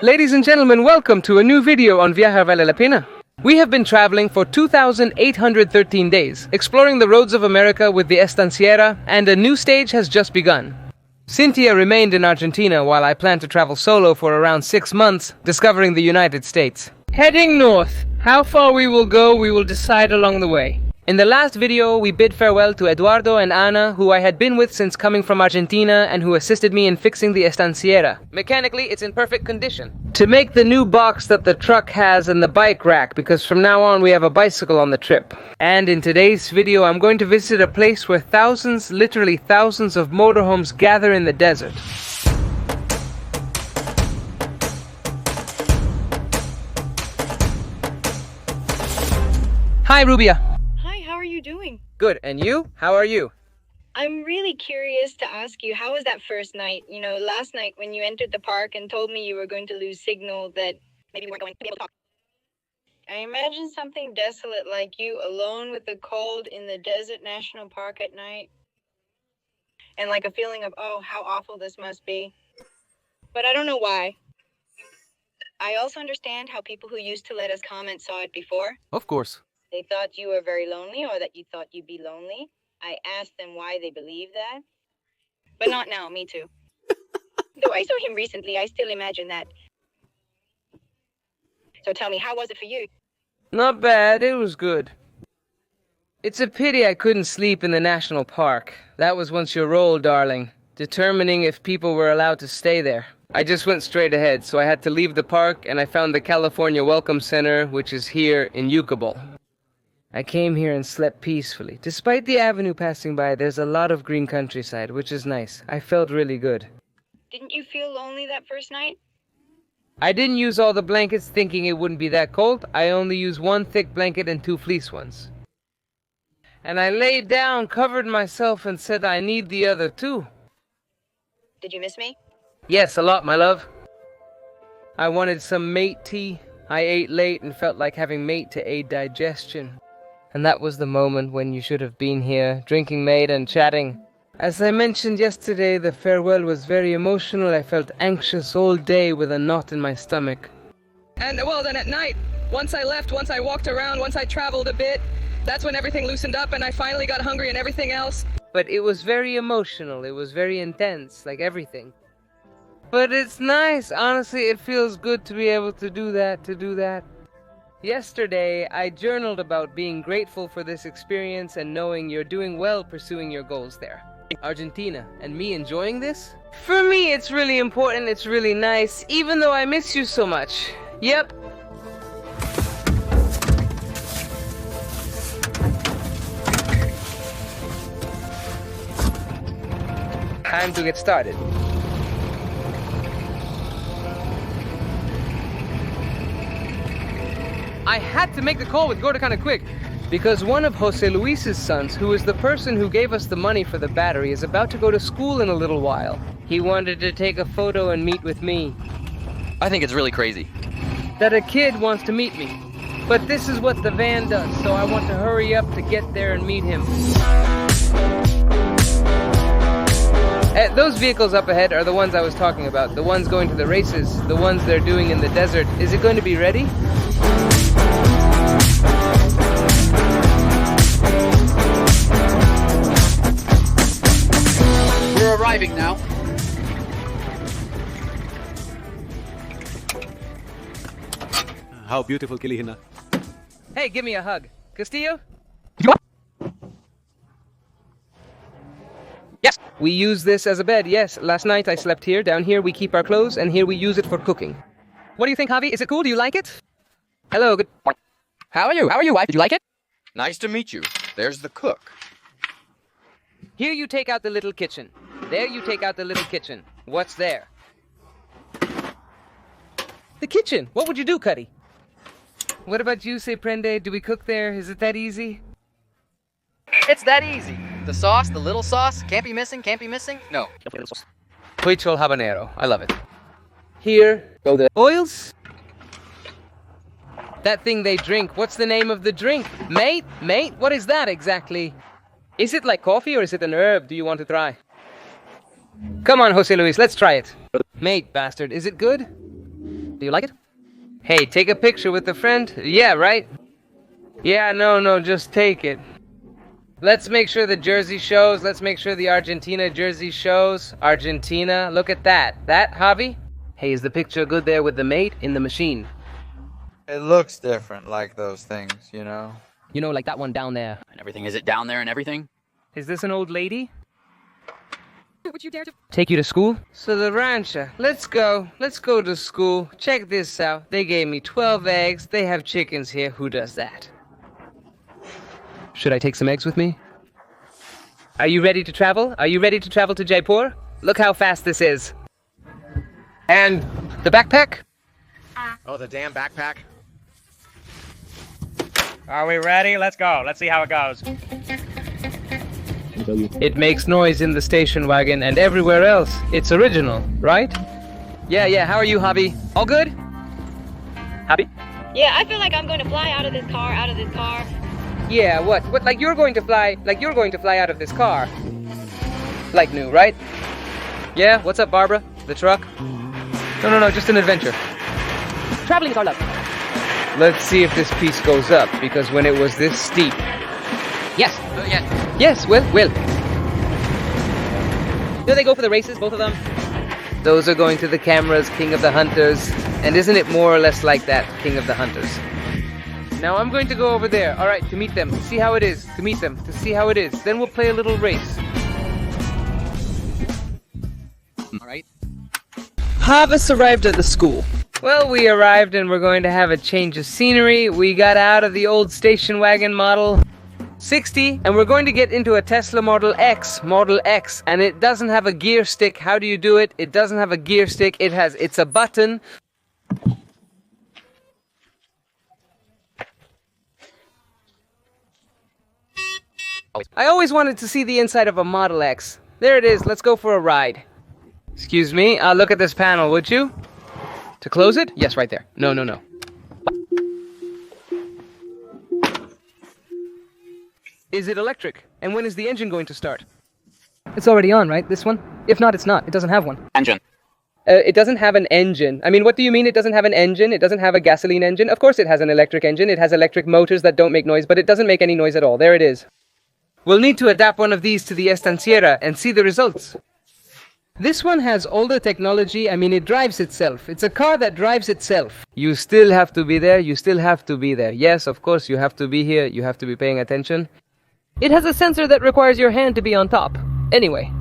Ladies and gentlemen, welcome to a new video on Viajar Vale la Pena. We have been traveling for 2,813 days, exploring the roads of America with the Estanciera, and a new stage has just begun. Cynthia remained in Argentina while I planned to travel solo for around 6 months, discovering the United States. Heading north. How far we will go, we will decide along the way. In the last video, we bid farewell to Eduardo and Ana, who I had been with since coming from Argentina and who assisted me in fixing the Estanciera. Mechanically, it's in perfect condition. To make the new box that the truck has and the bike rack, because from now on we have a bicycle on the trip. And in today's video, I'm going to visit a place where thousands, literally thousands of motorhomes gather in the desert. Hi, Rubia. Doing? Good, and you? How are you? I'm really curious to ask you, how was that first night? You know, last night when you entered the park and told me you were going to lose signal, that maybe we weren't going to be able to talk. I imagine something desolate like you alone with the cold in the desert national park at night. And like a feeling of, oh, how awful this must be. But I don't know why. I also understand how people who used to let us comment saw it before. Of course. They thought you were very lonely or that you thought you'd be lonely. I asked them why they believed that. But not now, me too. Though I saw him recently, I still imagine that. So tell me, how was it for you? Not bad, it was good. It's a pity I couldn't sleep in the national park. That was once your role, darling. Determining if people were allowed to stay there. I just went straight ahead, so I had to leave the park and I found the California Welcome Center, which is here in Yucabal. I came here and slept peacefully. Despite the avenue passing by, there's a lot of green countryside, which is nice. I felt really good. Didn't you feel lonely that first night? I didn't use all the blankets thinking it wouldn't be that cold. I only used one thick blanket and 2 fleece ones. And I laid down, covered myself, and said I need the other 2. Did you miss me? Yes, a lot, my love. I wanted some mate tea. I ate late and felt like having mate to aid digestion. And that was the moment when you should have been here, drinking mate and chatting. As I mentioned yesterday, the farewell was very emotional. I felt anxious all day with a knot in my stomach. And well, then at night, once I left, once I walked around, once I traveled a bit, that's when everything loosened up and I finally got hungry and everything else. But it was very emotional. It was very intense, like everything. But it's nice. Honestly, it feels good to be able to do that. Yesterday, I journaled about being grateful for this experience and knowing you're doing well pursuing your goals there. Argentina, and me enjoying this? For me, it's really important, it's really nice, even though I miss you so much. Yep. Time to get started. I had to make the call with Gordo kind of quick, because one of Jose Luis's sons, who is the person who gave us the money for the battery, is about to go to school in a little while. He wanted to take a photo and meet with me. I think it's really crazy That a kid wants to meet me. But this is what the van does, so I want to hurry up to get there and meet him. Those vehicles up ahead are the ones I was talking about, the ones going to the races, the ones they're doing in the desert. Is it going to be ready? We're arriving now. How beautiful, Kilihina. Hey, give me a hug. Castillo? Yes. We use this as a bed, yes. Last night I slept here. Down here we keep our clothes, and here we use it for cooking. What do you think, Javi? Is it cool? Do you like it? Hello, good... How are you? How are you, wife? Did you like it? Nice to meet you. There's the cook. Here you take out the little kitchen. There you take out the little kitchen. What's there? The kitchen. What would you do, Cuddy? What about you, Se Prende? Do we cook there? Is it that easy? It's that easy. The sauce, the little sauce, can't be missing, can't be missing. No. Huichol habanero. I love it. Here go the oils. That thing they drink. What's the name of the drink? Mate? Mate? What is that exactly? Is it like coffee or is it an herb? Do you want to try? Come on, Jose Luis, let's try it. Mate, bastard, is it good? Do you like it? Hey, take a picture with a friend? Yeah, right? Yeah, no, just take it. Let's make sure the jersey shows. Let's make sure the Argentina jersey shows. Argentina, look at that. That, Javi? Hey, is the picture good there with the mate in the machine? It looks different, like those things, you know? You know, like that one down there. And everything, is it down there and everything? Is this an old lady? Would you dare to... Take you to school? So the rancher, let's go to school. Check this out. They gave me 12 eggs. They have chickens here. Who does that? Should I take some eggs with me? Are you ready to travel? Are you ready to travel to Jaipur? Look how fast this is. And the backpack? Oh, the damn backpack. Are we ready? Let's go. Let's see how it goes. It makes noise in the station wagon and everywhere else. It's original, right? Yeah. How are you, Javi? All good? Happy? Yeah, I feel like I'm going to fly out of this car, Yeah, what? Like you're going to fly out of this car. Like new, right? Yeah, what's up, Barbara? The truck? No, just an adventure. Traveling is our love. Let's see if this piece goes up, because when it was this steep... Yes. Yes, will. Do they go for the races, both of them? Those are going to the cameras, King of the Hunters. And isn't it more or less like that, King of the Hunters? Now I'm going to go over there, alright, to meet them, to see how it is, to meet them, to see how it is. Then we'll play a little race. Alright. Have us arrived at the school. Well, we arrived and we're going to have a change of scenery. We got out of the old station wagon model 60 and we're going to get into a Tesla Model X, and it doesn't have a gear stick. How do you do it? It doesn't have a gear stick. It's a button. I always wanted to see the inside of a Model X. There it is. Let's go for a ride. Excuse me. Look at this panel, would you? To close it? Yes, right there. No. Is it electric? And when is the engine going to start? It's already on, right? This one? If not, it's not. It doesn't have one. Engine. It doesn't have an engine. I mean, what do you mean it doesn't have an engine? It doesn't have a gasoline engine? Of course it has an electric engine. It has electric motors that don't make noise, but it doesn't make any noise at all. There it is. We'll need to adapt one of these to the Estanciera and see the results. This one has older technology. I mean, it drives itself. It's a car that drives itself. You still have to be there. Yes, of course, you have to be here. You have to be paying attention. It has a sensor that requires your hand to be on top. Anyway.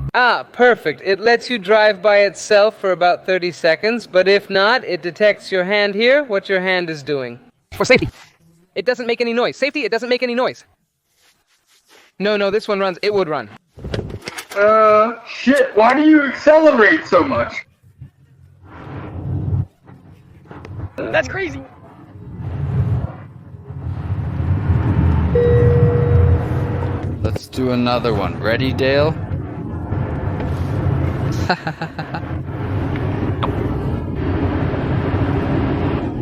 Perfect. It lets you drive by itself for about 30 seconds, but if not, it detects your hand here, what your hand is doing. For safety. It doesn't make any noise. Safety, it doesn't make any noise. No, this one runs. It would run. Shit, why do you accelerate so much? That's crazy. Let's do another one. Ready, Dale?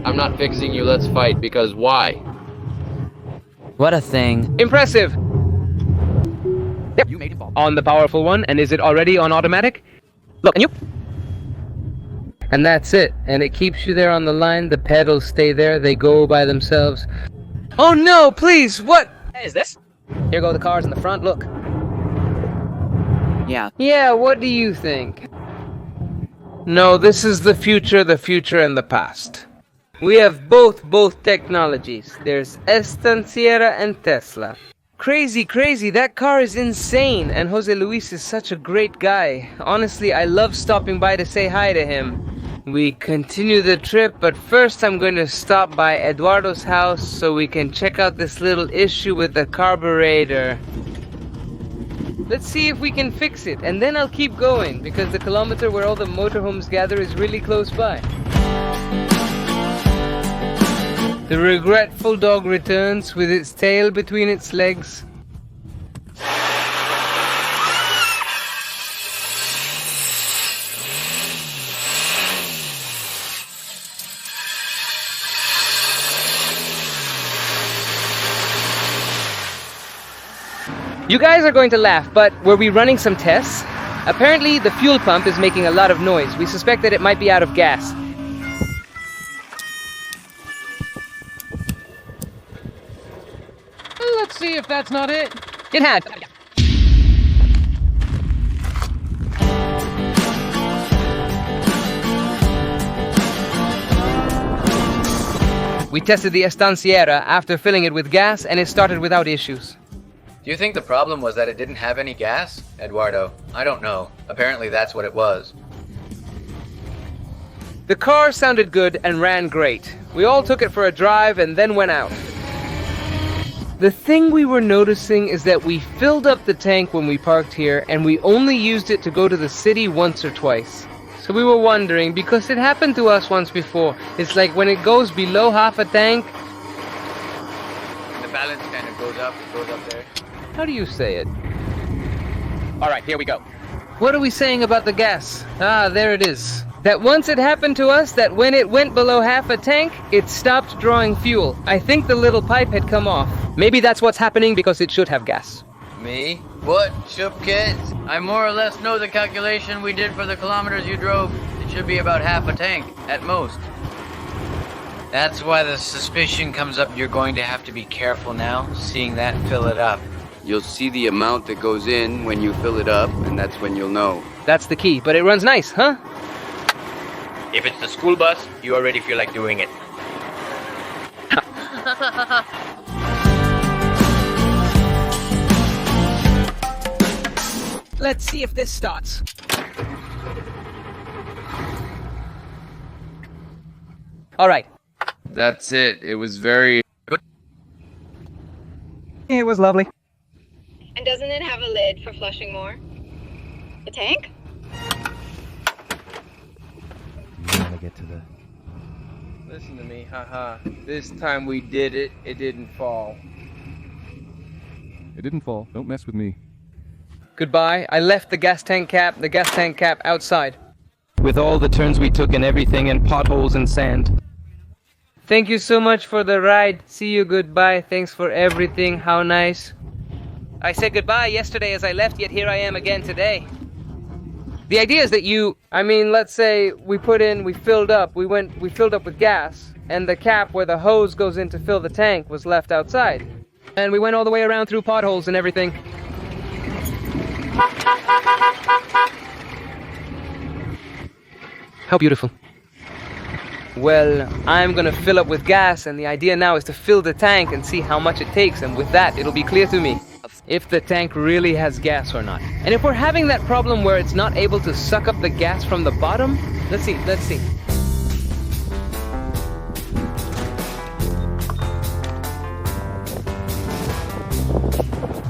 I'm not fixing you, let's fight, because why? What a thing. Impressive! Yep. You made it fall. On the powerful one, and is it already on automatic? Look, and you... And that's it, and it keeps you there on the line, the pedals stay there, they go by themselves. Oh no, please, what? Is this? Here go the cars in the front, look. Yeah, what do you think? No, this is the future and the past. We have both technologies. There's Estanciera and Tesla. Crazy, that car is insane, and Jose Luis is such a great guy. Honestly, I love stopping by to say hi to him. We continue the trip, but first I'm going to stop by Eduardo's house so we can check out this little issue with the carburetor. Let's see if we can fix it, and then I'll keep going, because the kilometer where all the motorhomes gather is really close by. The regretful dog returns with its tail between its legs. You guys are going to laugh, but were we running some tests? Apparently, the fuel pump is making a lot of noise. We suspect that it might be out of gas. if that's not it. It had. We tested the estanciera after filling it with gas, and it started without issues. Do you think the problem was that it didn't have any gas, Eduardo? I don't know. Apparently that's what it was. The car sounded good and ran great. We all took it for a drive and then went out. The thing we were noticing is that we filled up the tank when we parked here, and we only used it to go to the city once or twice. So we were wondering, because it happened to us once before, it's like when it goes below half a tank, The balance kind of goes up there. how do you say it? All right, here we go. What are we saying about the gas? Ah, there it is. That once it happened to us that when it went below half a tank, it stopped drawing fuel. I think the little pipe had come off. Maybe that's what's happening because it should have gas. Me? What? Shoop kids? I more or less know the calculation we did for the kilometers you drove. It should be about half a tank, at most. That's why the suspicion comes up you're going to have to be careful now, seeing that fill it up. You'll see the amount that goes in when you fill it up, and that's when you'll know. That's the key, but it runs nice, huh? If it's the school bus, you already feel like doing it. Let's see if this starts. All right. That's it. It was very... It was lovely. And doesn't it have a lid for flushing more? The tank? Listen to me, haha. This time we did it. It didn't fall. It didn't fall. Don't mess with me. Goodbye. I left the gas tank cap outside. With all the turns we took and everything and potholes and sand. Thank you so much for the ride. See you, goodbye. Thanks for everything. How nice. I said goodbye yesterday as I left, yet here I am again today. The idea is that let's say we filled up with gas, and the cap where the hose goes in to fill the tank was left outside. And we went all the way around through potholes and everything. How beautiful. Well, I'm gonna fill up with gas, and the idea now is to fill the tank and see how much it takes, and with that, it'll be clear to me if the tank really has gas or not. And if we're having that problem where it's not able to suck up the gas from the bottom, let's see.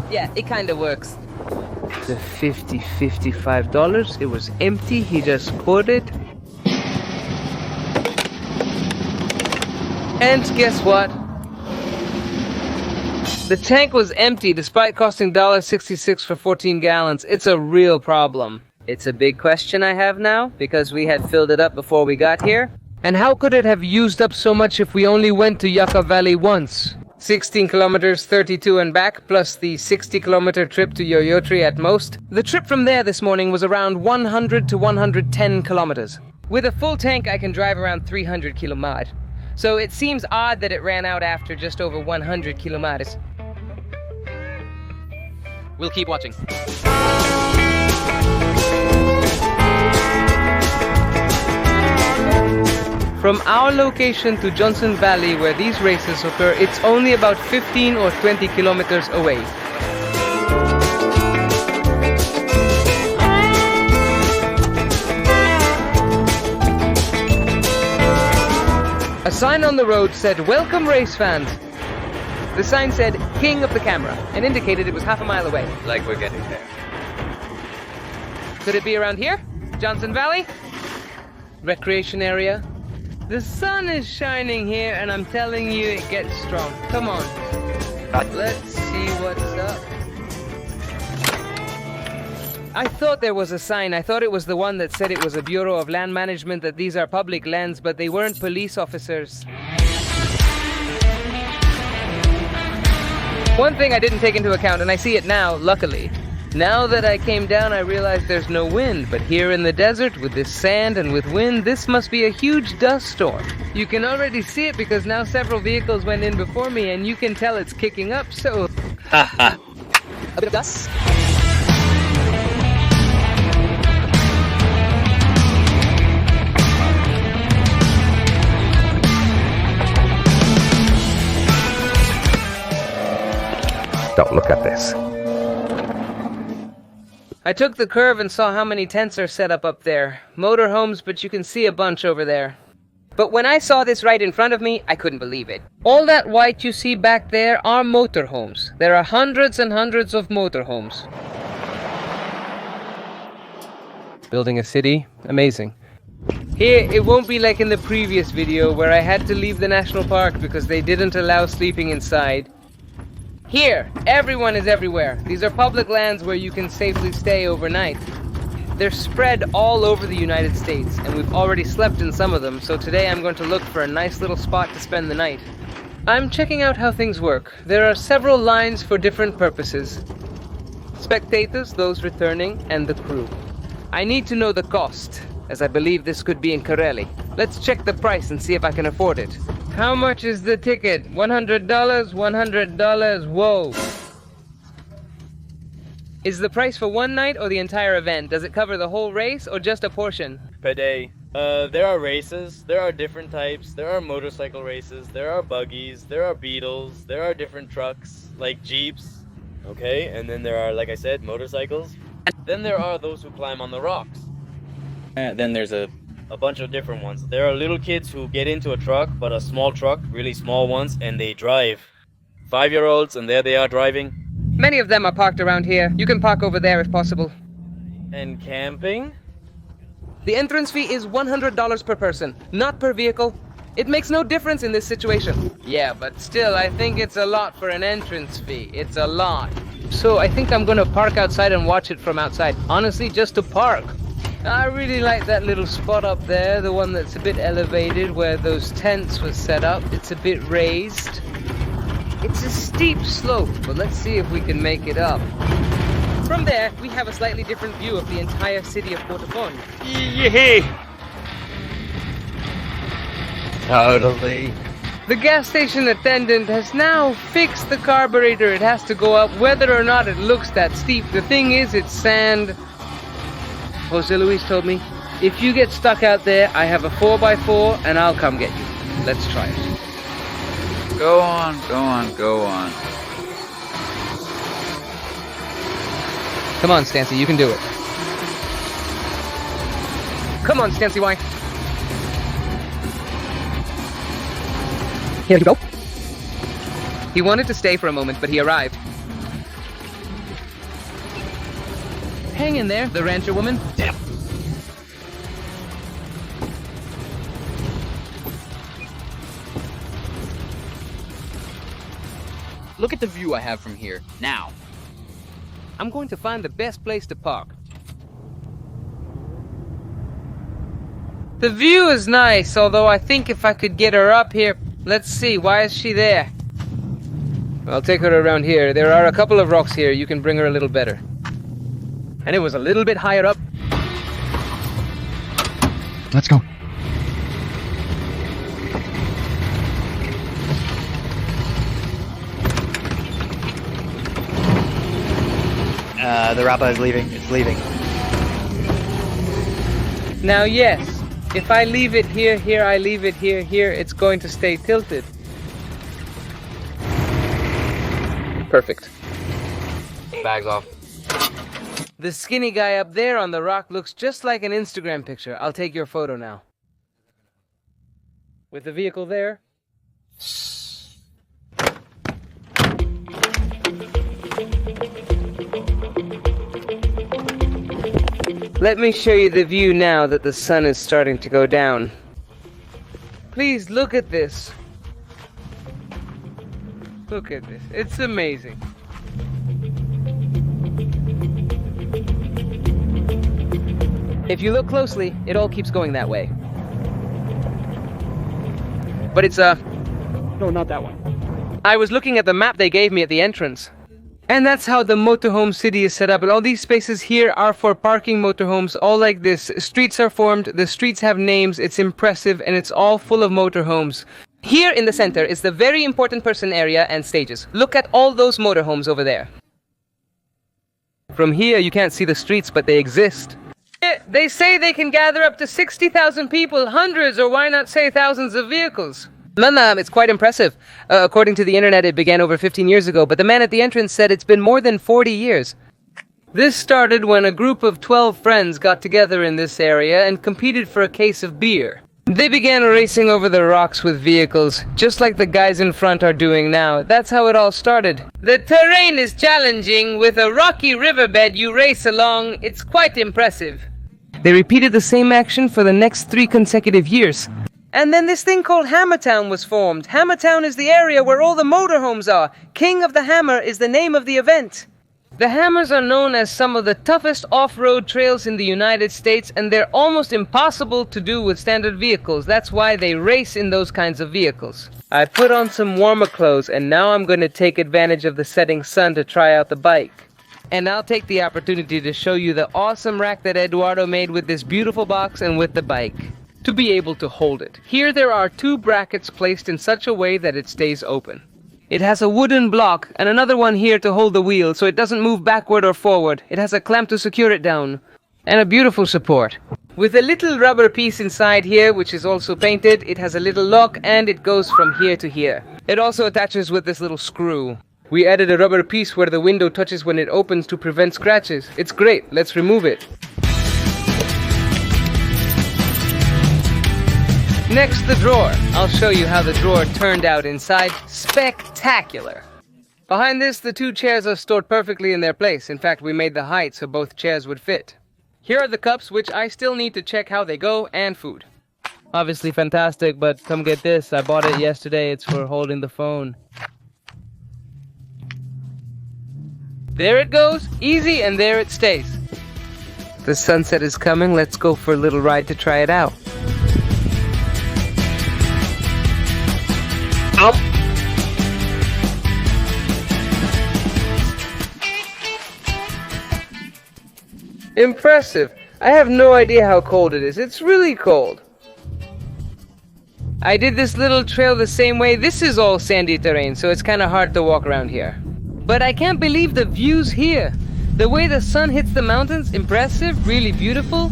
Yeah, it kinda works. The $55, it was empty, he just poured it. And guess what? The tank was empty despite costing $1.66 for 14 gallons. It's a real problem. It's a big question I have now, because we had filled it up before we got here. And how could it have used up so much if we only went to Yucca Valley once? 16 kilometers, 32 and back, plus the 60-kilometer trip to Yoyotri at most. The trip from there this morning was around 100 to 110 kilometers. With a full tank, I can drive around 300 kilometers. So it seems odd that it ran out after just over 100 kilometers. We'll keep watching. From our location to Johnson Valley, where these races occur, it's only about 15 or 20 kilometers away. A sign on the road said, "Welcome race fans." The sign said, "King of the Camera," and indicated it was half a mile away. Like we're getting there. Could it be around here? Johnson Valley? Recreation area? The sun is shining here, and I'm telling you, it gets strong. Come on. Let's see what's up. I thought there was a sign. I thought it was the one that said it was a Bureau of Land Management, that these are public lands, but they weren't police officers. One thing I didn't take into account, and I see it now, luckily. Now that I came down, I realized there's no wind, but here in the desert, with this sand and with wind, this must be a huge dust storm. You can already see it because now several vehicles went in before me, and you can tell it's kicking up, so Haha. A bit of dust. Don't look at this. I took the curve and saw how many tents are set up there. Motorhomes, but you can see a bunch over there. But when I saw this right in front of me, I couldn't believe it. All that white you see back there are motorhomes. There are hundreds and hundreds of motorhomes. Building a city, amazing. Here, it won't be like in the previous video where I had to leave the national park because they didn't allow sleeping inside. Here, everyone is everywhere. These are public lands where you can safely stay overnight. They're spread all over the United States, and we've already slept in some of them, so today I'm going to look for a nice little spot to spend the night. I'm checking out how things work. There are several lines for different purposes. Spectators, those returning, and the crew. I need to know the cost, as I believe this could be in Kareli. Let's check the price and see if I can afford it. How much is the ticket? $100? $100? Whoa. Is the price for one night or the entire event? Does it cover the whole race or just a portion? Per day. There are races, there are different types, there are motorcycle races, there are buggies, there are beetles, there are different trucks, like jeeps, okay? And then there are, like I said, motorcycles. Then there are those who climb on the rocks. Then there's a bunch of different ones. There are little kids who get into a truck, but a small truck, really small ones, and they drive. 5-year-olds, and there they are driving. Many of them are parked around here. You can park over there if possible. And camping? The entrance fee is $100 per person, not per vehicle. It makes no difference in this situation. Yeah, but still, I think it's a lot for an entrance fee. It's a lot. So I think I'm gonna park outside and watch it from outside. Honestly, just to park. I really like that little spot up there, the one that's a bit elevated where those tents were set up. It's a bit raised. It's a steep slope, but let's see if we can make it up. From there, we have a slightly different view of the entire city of Portofon. Yay! Totally. The gas station attendant has now fixed the carburetor. It has to go up whether or not it looks that steep. The thing is, it's sand. Jose Luis told me, if you get stuck out there, I have a 4x4 and I'll come get you. Let's try it. Go on, go on, go on. Come on, Stancy, you can do it. Come on, Stancy, why? Here you go. He wanted to stay for a moment, but he arrived. Hang in there, the rancher woman. Damn. Look at the view I have from here, now. I'm going to find the best place to park. The view is nice, although I think if I could get her up here... Let's see, why is she there? I'll take her around here. There are a couple of rocks here. You can bring her a little better. And it was a little bit higher up. Let's go. The Rappa is leaving. It's leaving. Now, yes, if I leave it here, here, I leave it here, here, it's going to stay tilted. Perfect. Bags off. The skinny guy up there on the rock looks just like an Instagram picture. I'll take your photo now. With the vehicle there. Let me show you the view now that the sun is starting to go down. Please look at this. Look at this. It's amazing. If you look closely, it all keeps going that way. But it's no, not that one. I was looking at the map they gave me at the entrance. And that's how the motorhome city is set up. And all these spaces here are for parking motorhomes, all like this. Streets are formed, the streets have names, it's impressive, and it's all full of motorhomes. Here in the center is the very important person area and stages. Look at all those motorhomes over there. From here you can't see the streets, but they exist. They say they can gather up to 60,000 people, hundreds or why not say thousands of vehicles. It's quite impressive. According to the internet, it began over 15 years ago, but the man at the entrance said it's been more than 40 years. This started when a group of 12 friends got together in this area and competed for a case of beer. They began racing over the rocks with vehicles, just like the guys in front are doing now. That's how it all started. The terrain is challenging. With a rocky riverbed you race along. It's quite impressive. They repeated the same action for the next 3 consecutive years. And then this thing called Hammertown was formed. Hammertown is the area where all the motorhomes are. King of the Hammer is the name of the event. The Hammers are known as some of the toughest off-road trails in the United States, and they're almost impossible to do with standard vehicles. That's why they race in those kinds of vehicles. I put on some warmer clothes, and now I'm going to take advantage of the setting sun to try out the bike. And I'll take the opportunity to show you the awesome rack that Eduardo made with this beautiful box and with the bike, to be able to hold it. Here there are 2 brackets placed in such a way that it stays open. It has a wooden block and another one here to hold the wheel so it doesn't move backward or forward. It has a clamp to secure it down. And a beautiful support. With a little rubber piece inside here, which is also painted, it has a little lock and it goes from here to here. It also attaches with this little screw. We added a rubber piece where the window touches when it opens to prevent scratches. It's great. Let's remove it. Next, the drawer. I'll show you how the drawer turned out inside. Spectacular! Behind this, the 2 chairs are stored perfectly in their place. In fact, we made the height so both chairs would fit. Here are the cups, which I still need to check how they go, and food. Obviously fantastic, but come get this. I bought it yesterday. It's for holding the phone. There it goes, easy, and there it stays. The sunset is coming. Let's go for a little ride to try it out. Impressive. I have no idea how cold it is. It's really cold. I did this little trail the same way. This is all sandy terrain, so it's kind of hard to walk around here. But I can't believe the views here. The way the sun hits the mountains, impressive, really beautiful.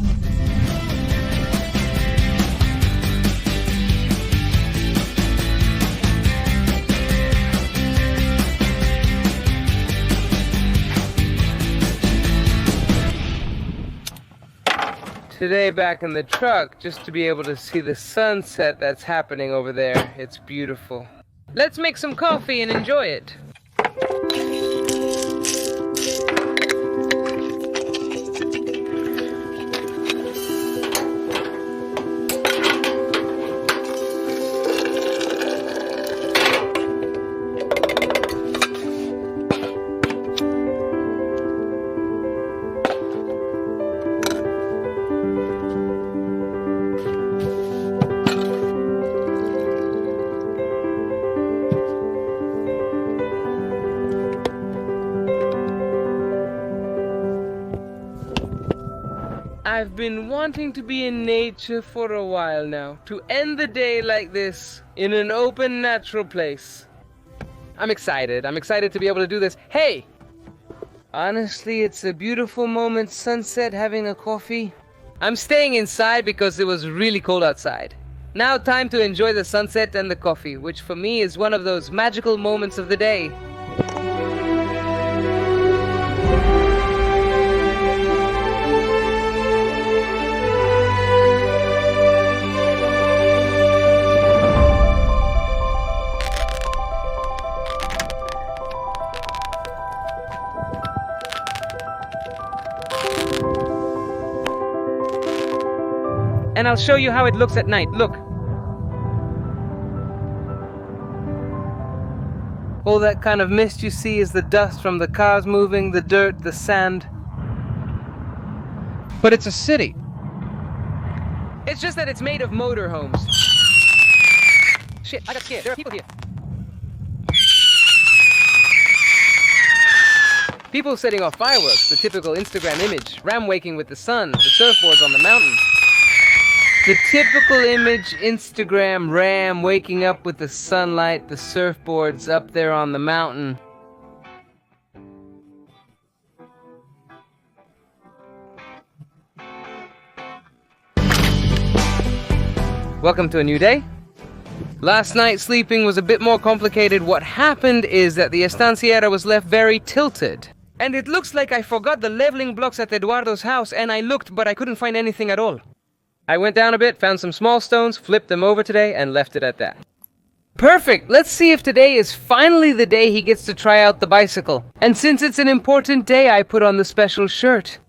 Today back in the truck, just to be able to see the sunset that's happening over there. It's beautiful. Let's make some coffee and enjoy it. I've been wanting to be in nature for a while now, to end the day like this, in an open, natural place. I'm excited to be able to do this. Hey! Honestly, it's a beautiful moment, sunset, having a coffee. I'm staying inside because it was really cold outside. Now time to enjoy the sunset and the coffee, which for me is one of those magical moments of the day. And I'll show you how it looks at night. Look. All that kind of mist you see is the dust from the cars moving, the dirt, the sand. But it's a city. It's just that it's made of motorhomes. Shit, I got scared. There are people here. People setting off fireworks, the typical Instagram image. Ram waking with the sun, the surfboards on the mountain. The typical image, Instagram ram waking up with the sunlight, the surfboards up there on the mountain. Welcome to a new day. Last night sleeping was a bit more complicated. What happened is that the estanciera was left very tilted. And it looks like I forgot the leveling blocks at Eduardo's house, and I looked, but I couldn't find anything at all. I went down a bit, found some small stones, flipped them over today, and left it at that. Perfect! Let's see if today is finally the day he gets to try out the bicycle. And since it's an important day, I put on the special shirt.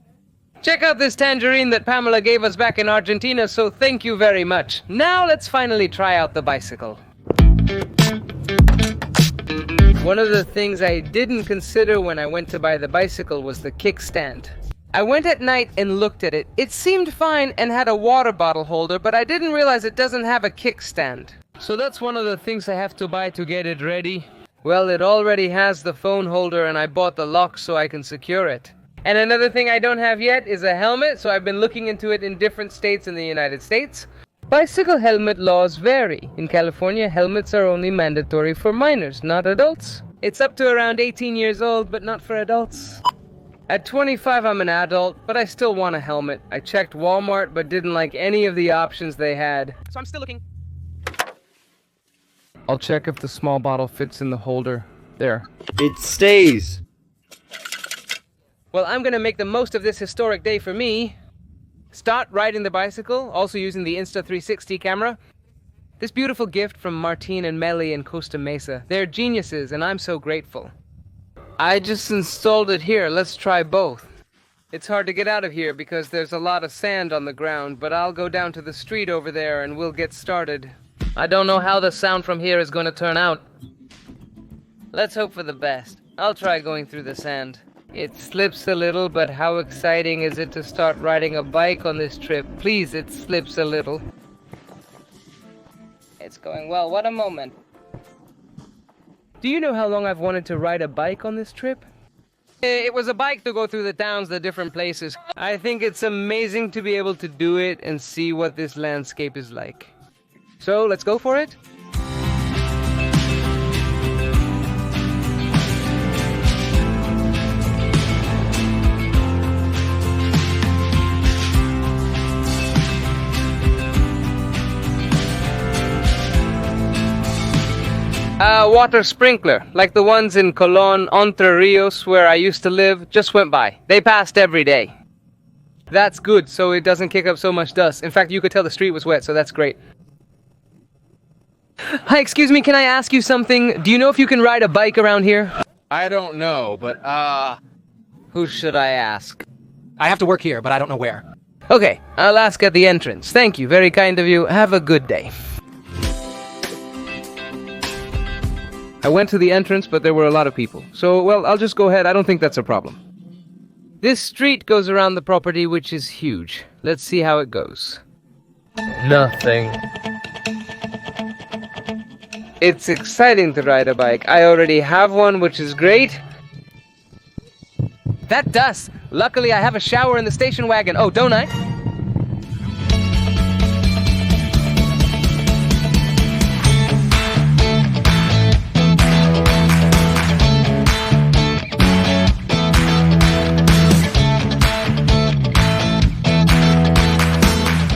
Check out this tangerine that Pamela gave us back in Argentina, so thank you very much. Now let's finally try out the bicycle. One of the things I didn't consider when I went to buy the bicycle was the kickstand. I went at night and looked at it. It seemed fine and had a water bottle holder, but I didn't realize it doesn't have a kickstand. So that's one of the things I have to buy to get it ready. Well, it already has the phone holder and I bought the lock so I can secure it. And another thing I don't have yet is a helmet, so I've been looking into it in different states in the United States. Bicycle helmet laws vary. In California, helmets are only mandatory for minors, not adults. It's up to around 18 years old, but not for adults. At 25, I'm an adult, but I still want a helmet. I checked Walmart, but didn't like any of the options they had. So I'm still looking. I'll check if the small bottle fits in the holder. There. It stays. Well, I'm gonna make the most of this historic day for me. Start riding the bicycle, also using the Insta360 camera. This beautiful gift from Martine and Melly in Costa Mesa. They're geniuses, and I'm so grateful. I just installed it here. Let's try both. It's hard to get out of here because there's a lot of sand on the ground, but I'll go down to the street over there and we'll get started. I don't know how the sound from here is going to turn out. Let's hope for the best. I'll try going through the sand. It slips a little, but how exciting is it to start riding a bike on this trip? Please, it slips a little. It's going well. What a moment. Do you know how long I've wanted to ride a bike on this trip? It was a bike to go through the towns, the different places. I think it's amazing to be able to do it and see what this landscape is like. So, let's go for it? Water sprinkler, like the ones in Colón, Entre Rios, where I used to live, just went by. They passed every day. That's good, so it doesn't kick up so much dust. In fact, you could tell the street was wet, so that's great. Hi, excuse me, can I ask you something? Do you know if you can ride a bike around here? I don't know, but, Who should I ask? I have to work here, but I don't know where. Okay, I'll ask at the entrance. Thank you, very kind of you. Have a good day. I went to the entrance, but there were a lot of people. So, well, I'll just go ahead. I don't think that's a problem. This street goes around the property, which is huge. Let's see how it goes. Nothing. It's exciting to ride a bike. I already have one, which is great. That dust! Luckily, I have a shower in the station wagon. Oh, don't I?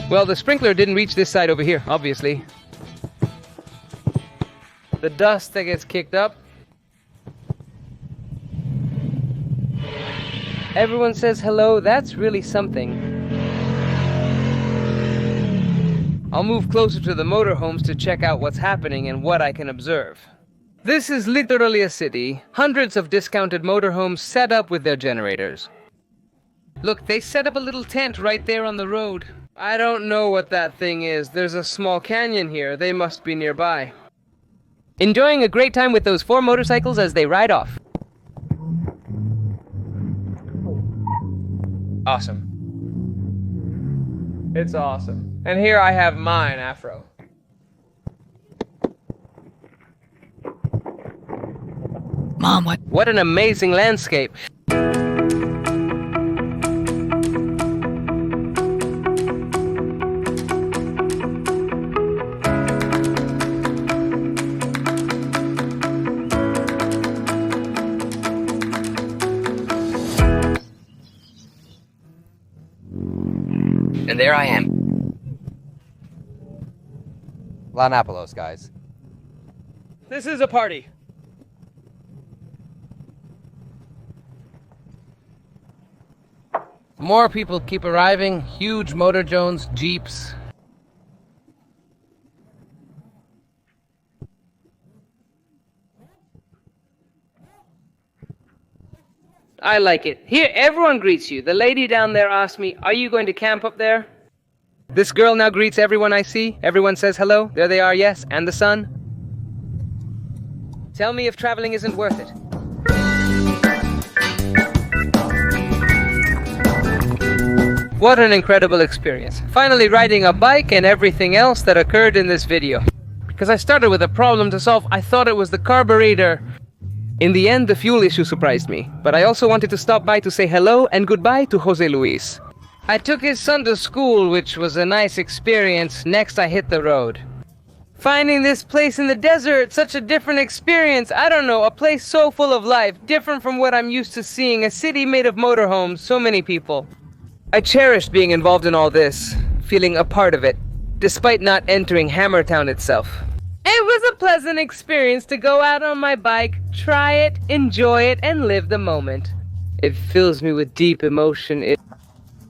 Well, the sprinkler didn't reach this side over here, obviously. The dust that gets kicked up. Everyone says hello, that's really something. I'll move closer to the motorhomes to check out what's happening and what I can observe. This is literally a city. Hundreds of discounted motorhomes set up with their generators. Look, they set up a little tent right there on the road. I don't know what that thing is. There's a small canyon here. They must be nearby. Enjoying a great time with those 4 motorcycles as they ride off. Awesome. It's awesome. And here I have mine, Afro. Mom, What an amazing landscape. there I am. Lanapolos, guys. This is a party. More people keep arriving. Huge motorjones, jeeps. I like it. Here, everyone greets you. The lady down there asked me, "Are you going to camp up there?" This girl now greets everyone I see. Everyone says hello. There they are, yes. And the sun. Tell me if traveling isn't worth it. What an incredible experience. Finally riding a bike and everything else that occurred in this video. Because I started with a problem to solve, I thought it was the carburetor. In the end, the fuel issue surprised me, but I also wanted to stop by to say hello and goodbye to Jose Luis. I took his son to school, which was a nice experience. Next, I hit the road. Finding this place in the desert, such a different experience. I don't know, a place so full of life, different from what I'm used to seeing, a city made of motorhomes, so many people. I cherished being involved in all this, feeling a part of it, despite not entering Hammertown itself. It was a pleasant experience to go out on my bike, try it, enjoy it, and live the moment. It fills me with deep emotion. It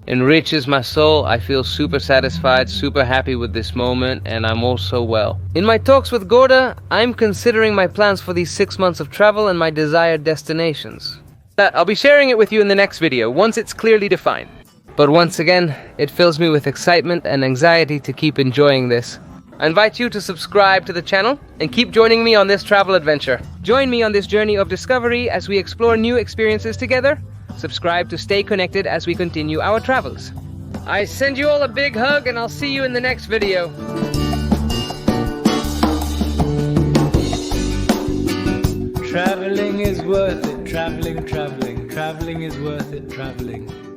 enriches my soul. I feel super satisfied, super happy with this moment, and I'm also well. In my talks with Gorda, I'm considering my plans for these 6 months of travel and my desired destinations. I'll be sharing it with you in the next video, once it's clearly defined. But once again, it fills me with excitement and anxiety to keep enjoying this. I invite you to subscribe to the channel and keep joining me on this travel adventure. Join me on this journey of discovery as we explore new experiences together. Subscribe to stay connected as we continue our travels. I send you all a big hug and I'll see you in the next video. Traveling is worth it, traveling is worth it, traveling.